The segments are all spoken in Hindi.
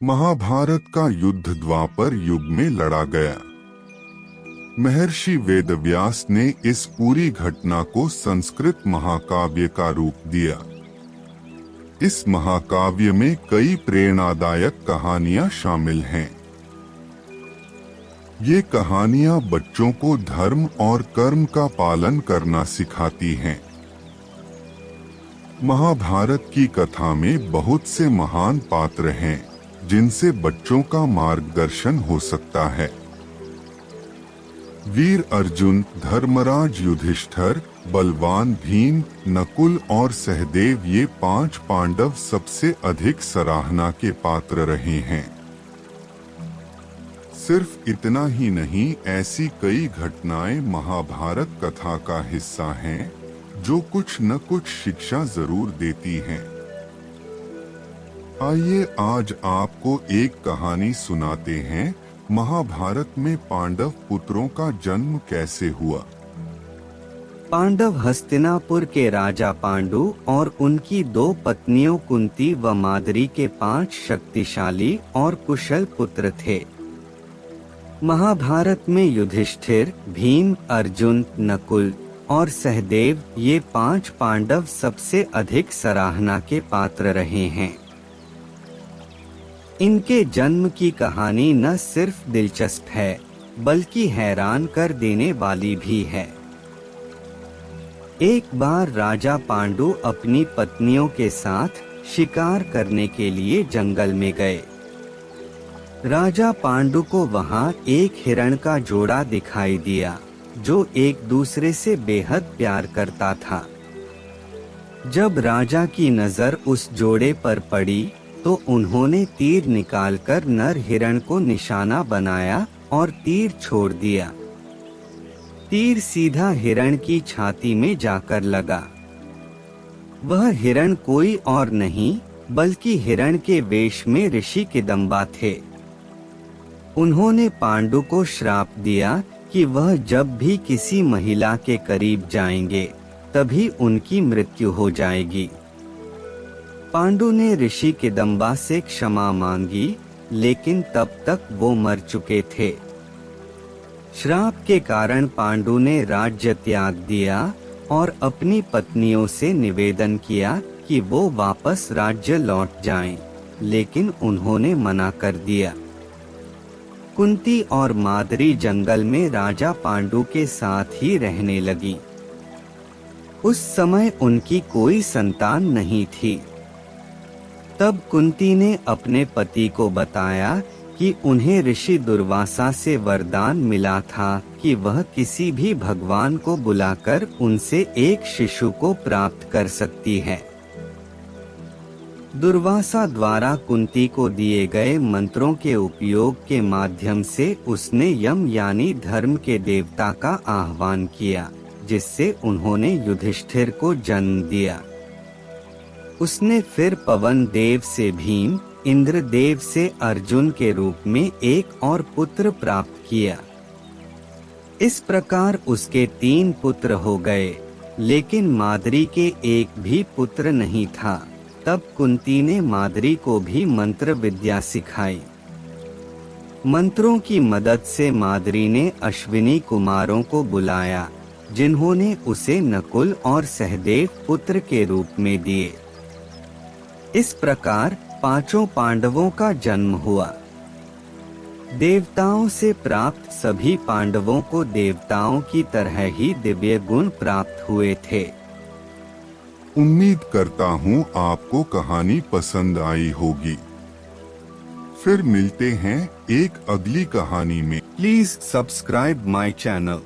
महाभारत का युद्ध द्वापर युग में लड़ा गया। महर्षि वेदव्यास ने इस पूरी घटना को संस्कृत महाकाव्य का रूप दिया। इस महाकाव्य में कई प्रेरणादायक कहानियां शामिल हैं। ये कहानियां बच्चों को धर्म और कर्म का पालन करना सिखाती हैं। महाभारत की कथा में बहुत से महान पात्र हैं जिनसे बच्चों का मार्गदर्शन हो सकता है। वीर अर्जुन, धर्मराज युधिष्ठिर, बलवान भीम, नकुल और सहदेव, ये 5 पांडव सबसे अधिक सराहना के पात्र रहे हैं। सिर्फ इतना ही नहीं, ऐसी कई घटनाएं महाभारत कथा का हिस्सा हैं जो कुछ न कुछ शिक्षा जरूर देती हैं। आइए आज आपको एक कहानी सुनाते हैं। महाभारत में पांडव पुत्रों का जन्म कैसे हुआ। पांडव हस्तिनापुर के राजा पांडु और उनकी 2 पत्नियों कुंती व माद्री के 5 शक्तिशाली और कुशल पुत्र थे। महाभारत में युधिष्ठिर, भीम, अर्जुन, नकुल और सहदेव, ये 5 पांडव सबसे अधिक सराहना के पात्र रहे हैं। इनके जन्म की कहानी न सिर्फ दिलचस्प है बल्कि हैरान कर देने वाली भी है। एक बार राजा पांडु अपनी पत्नियों के साथ शिकार करने के लिए जंगल में गए। राजा पांडु को वहां एक हिरण का जोड़ा दिखाई दिया जो एक दूसरे से बेहद प्यार करता था। जब राजा की नजर उस जोड़े पर पड़ी तो उन्होंने तीर निकालकर नर हिरण को निशाना बनाया और तीर छोड़ दिया। तीर सीधा हिरण की छाती में जाकर लगा। वह हिरण कोई और नहीं बल्कि हिरण के वेश में ऋषि किदंबा थे। उन्होंने पांडु को श्राप दिया कि वह जब भी किसी महिला के करीब जाएंगे तभी उनकी मृत्यु हो जाएगी। पांडु ने ऋषि किदंबा से क्षमा मांगी, लेकिन तब तक वो मर चुके थे। श्राप के कारण पांडु ने राज्य त्याग दिया और अपनी पत्नियों से निवेदन किया कि वो वापस राज्य लौट जाएं, लेकिन उन्होंने मना कर दिया। कुंती और माद्री जंगल में राजा पांडु के साथ ही रहने लगी। उस समय उनकी कोई संतान नहीं थी। तब कुंती ने अपने पति को बताया कि उन्हें ऋषि दुर्वासा से वरदान मिला था कि वह किसी भी भगवान को बुलाकर उनसे एक शिशु को प्राप्त कर सकती है। दुर्वासा द्वारा कुंती को दिए गए मंत्रों के उपयोग के माध्यम से उसने यम यानी धर्म के देवता का आह्वान किया, जिससे उन्होंने युधिष्ठिर को जन्म दिया। उसने फिर पवन देव से भीम, इंद्र देव से अर्जुन के रूप में एक और पुत्र प्राप्त किया। इस प्रकार उसके 3 पुत्र हो गए, लेकिन माद्री के एक भी पुत्र नहीं था। तब कुंती ने माद्री को भी मंत्र विद्या सिखाई। मंत्रों की मदद से माद्री ने अश्विनी कुमारों को बुलाया, जिन्होंने उसे नकुल और सहदेव पुत्र के रूप में दिए। इस प्रकार 5 पांडवों का जन्म हुआ। देवताओं से प्राप्त सभी पांडवों को देवताओं की तरह ही दिव्य गुण प्राप्त हुए थे। उम्मीद करता हूँ आपको कहानी पसंद आई होगी। फिर मिलते हैं एक अगली कहानी में। Please subscribe my channel.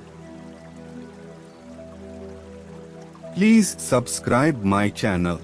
Please subscribe my channel.